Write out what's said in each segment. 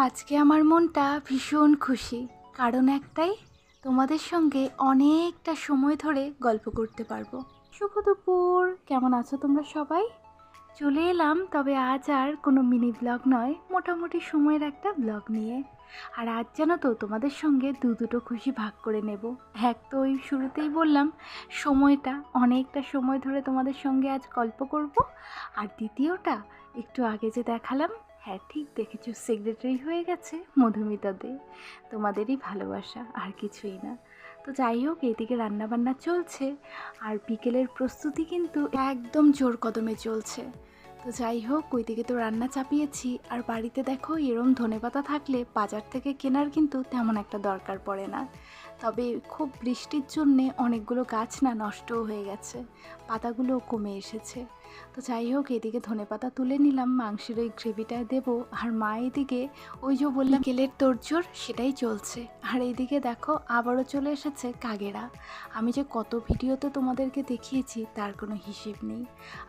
আজকে আমার মনটা ভীষণ খুশি, কারণ একটাই, তোমাদের সঙ্গে অনেকটা সময় ধরে গল্প করতে পারবো। শুভ দুপুর, কেমন আছো তোমরা সবাই? চলে এলাম তবে আজ আর কোনো মিনি ব্লগ নয়, মোটামুটি সময়ের একটা ব্লগ নিয়ে। আর আজ জানো তো তোমাদের সঙ্গে দুটো খুশি ভাগ করে নেব। এক তো ওই শুরুতেই বললাম সময়টা, অনেকটা সময় ধরে তোমাদের সঙ্গে আজ গল্প করব। আর দ্বিতীয়টা, একটু আগে যে দেখালাম, হ্যাঁ ঠিক দেখেছো, সেক্রেটারি হয়ে গেছে মধুমিতা দে। তোমাদেরই ভালোবাসা, আর কিছুই না। তো যাই হোক, এইদিকে রান্নাবান্না চলছে আর বিকেলের প্রস্তুতি কিন্তু একদম জোর কদমে চলছে। তো যাই হোক, ওইদিকে তো রান্না চাপিয়েছি, আর বাড়িতে দেখো এরম ধনেপাতা থাকলে বাজার থেকে কেনার কিন্তু তেমন একটা দরকার পড়ে না। তবে খুব বৃষ্টির জন্যে অনেকগুলো গাছ না নষ্টও হয়ে গেছে, পাতাগুলোও কমে এসেছে। তো যাই হোক, এদিকে ধনেপাতা তুলে নিলাম, মাংসের ওই গ্রেভিটায় দেবো। আর মা এদিকে ওই যে বললাম বিকেলের তোড়জোড়, সেটাই চলছে। আর এইদিকে দেখো আবারও চলে এসেছে কাকেরা। আমি যে কত ভিডিওতে তোমাদেরকে দেখিয়েছি তার কোনো হিসেব নেই।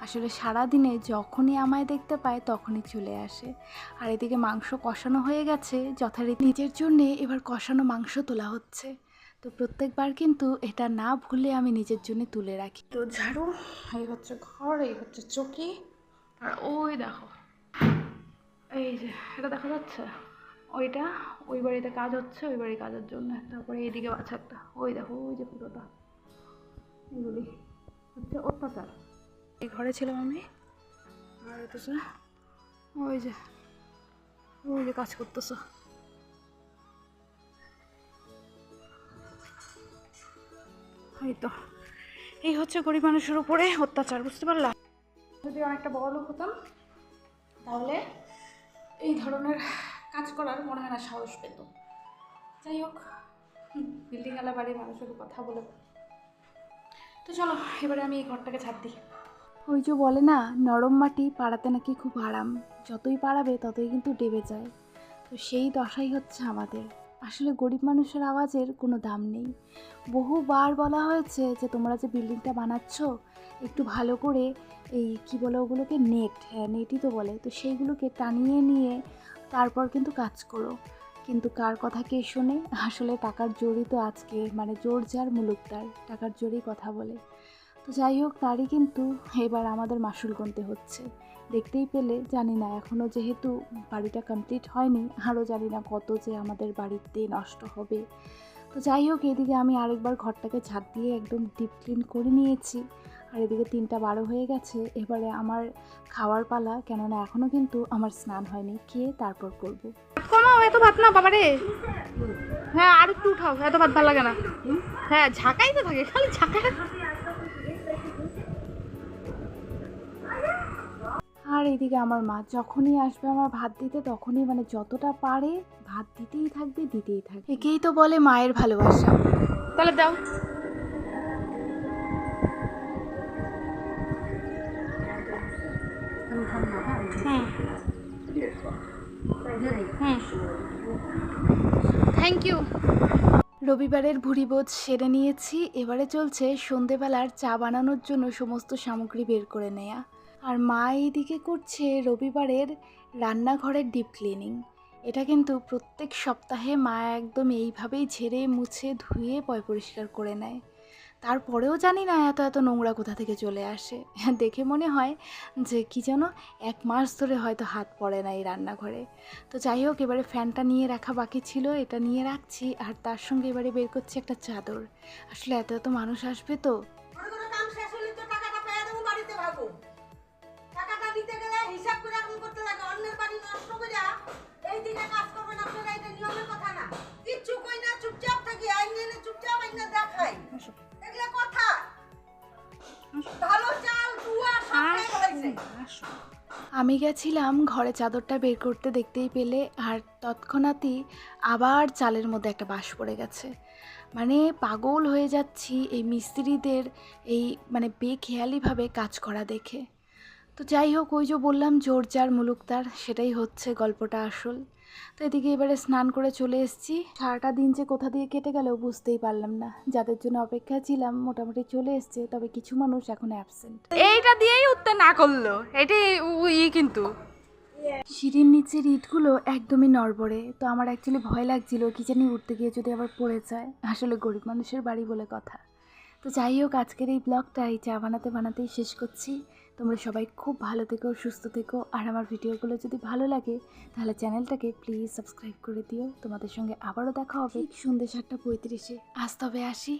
আসলে সারাদিনে যখনই আমায় দেখতে পায় তখনই চলে আসে। আর এদিকে মাংস কষানো হয়ে গেছে যথারীতি, নিজের জন্যে এবার কষানো মাংস তোলা হচ্ছে। তো প্রত্যেকবার কিন্তু এটা না ভুলে আমি নিজের জন্য তুলে রাখি। তো ঝাড়ু, এই হচ্ছে ঘর, এই হচ্ছে চৌকি, আর ওই দেখো, এই যে এটা দেখা যাচ্ছে, ওইটা ওই বাড়িতে কাজ হচ্ছে, ওই বাড়ির কাজের জন্য। তারপরে এইদিকে বাচ্চা একটা, ওই দেখো ওই যে পুরোটা, এগুলি হচ্ছে অত্যাচার। এই ঘরে ছিলাম আমি, আর হচ্ছে ওই যে ওই যে কাজ করতেছে। এই তো, এই হচ্ছে গরিব মানুষের উপরে অত্যাচার, বুঝতে পারলাম। যদি অনেকটা বড় লোক হতাম তাহলে এই ধরনের কাজ করার মনে হয় না সাহস পেত। যাই হোক, বিল্ডিংওয়ালা বাড়ির মানুষের কথা বলে। তো চলো এবারে আমি এই ঘরটাকে ছাড় দিই। ওই যে বলে না, নরম মাটি পাড়াতে নাকি খুব আরাম, যতই পাড়াবে ততই কিন্তু ডেবে যায়। তো সেই দশাই হচ্ছে আমাদের। আসলে গরিব মানুষের আওয়াজের কোনো দাম নেই। বহুবার বলা হয়েছে যে তোমরা যে বিল্ডিংটা বানাচ্ছ, একটু ভালো করে এই কি বলে ওগুলোকে, নেট, হ্যাঁ নেটই তো বলে, তো সেইগুলোকে টানিয়ে নিয়ে তারপর কিন্তু কাজ করো। কিন্তু কার কথা কে শোনে? আসলে টাকার জোরই তো আজকে, মানে জোর যার মুলুক তার, টাকার জোরেই কথা বলে। তো যাই হোক, তারই কিন্তু এবার আমাদের মাসুল গুনতে হচ্ছে। দেখতেই পেলে, জানি না এখনও যেহেতু বাড়িটা কমপ্লিট হয়নি, আরও জানি না কত যে আমাদের বাড়িতে নষ্ট হবে। তো যাই হোক, এদিকে আমি আরেকবার ঘরটাকে ঝাড় দিয়ে একদম ডিপ ক্লিন করে নিয়েছি। আর এদিকে 3:12 হয়ে গেছে, এবারে আমার খাওয়ার পালা, কেননা এখনও কিন্তু আমার স্নান হয়নি, খেয়ে তারপর করবো। কমাও, এত ভাত না বাবারে। হ্যাঁ আর একটু উঠাও, এত ভাত ভালো লাগে না। হ্যাঁ ঝাঁকাই তো থাকে, খালি ঝাঁকাই। আর এদিকে আমার মা যখনই আসবে আমার ভাত দিতে, তখনই মানে যতটা পারে ভাত দিতেই থাকবে, দিতেই থাকবে। একেই তো বলে মায়ের ভালোবাসা। তাহলে দাও। Thank you. রবিবারের ভুরিভোজ সেরে নিয়েছি, এবারে চলছে সন্ধেবেলার চা বানানোর জন্য সমস্ত সামগ্রী বের করে নেয়া। আর মা এইদিকে করছে রবিবারের রান্নাঘরের ডিপ ক্লিনিং। এটা কিন্তু প্রত্যেক সপ্তাহে মা একদম এইভাবেই ঝেড়ে মুছে ধুয়ে পরিষ্কার করে নেয়। তারপরেও জানি না এত এত নোংরা কোথা থেকে চলে আসে। দেখে মনে হয় যে কি যেন 1 মাস ধরে হয়তো হাত পড়ে না এই রান্নাঘরে। তো যাই হোক, এবারে ফ্যানটা নিয়ে রাখা বাকি ছিল, এটা নিয়ে রাখছি। আর তার সঙ্গে এবারে বের করছি একটা চাদর। আসলে এত এত মানুষ আসবে তো। আমি গেছিলাম ঘরে চাদরটা বের করতে, দেখতেই পেলে, আর তৎক্ষণাৎই আবার চালের মধ্যে একটা বাস পড়ে গেছে। মানে পাগল হয়ে যাচ্ছি এই মিস্ত্রিদের এই মানে বেখেয়ালিভাবে কাজ করা দেখে। তো যাই হোক, ওই যে বললাম জোর যার মুলুক তার, সেটাই হচ্ছে গল্পটা আসল। তো এদিকে এবারে স্নান করে চলে এসেছি। সারাটা দিন যে কোথা দিয়ে কেটে গেল বুঝতেই পারলাম না। যাদের জন্য অপেক্ষা ছিলাম মোটামুটি চলে এসছে, তবে কিছু মানুষ এখন অ্যাবসেন্ট। এইটা দিয়েই উঠতে না করলো, এটাই কিন্তু সিঁড়ির নিচের ইটগুলো একদমই নড়বড়ে, তো আমার অ্যাকচুয়ালি ভয় লাগছিল কি জানি উঠতে গিয়ে যদি আবার পড়ে যায়। আসলে গরিব মানুষের বাড়ি বলে কথা। তো যাই হোক, আজকের এই ব্লগটা এই চা বানাতে বানাতেই শেষ করছি। তোমরা সবাই খুব ভালো থেকো, সুস্থ থেকো, আর আমার ভিডিওগুলো যদি ভালো লাগে তাহলে চ্যানেলটাকে প্লিজ সাবস্ক্রাইব করে দিও। তোমাদের সঙ্গে আবারও দেখা হবে ঠিক সন্ধ্যে 7:35-এ। আজ তবে আসি।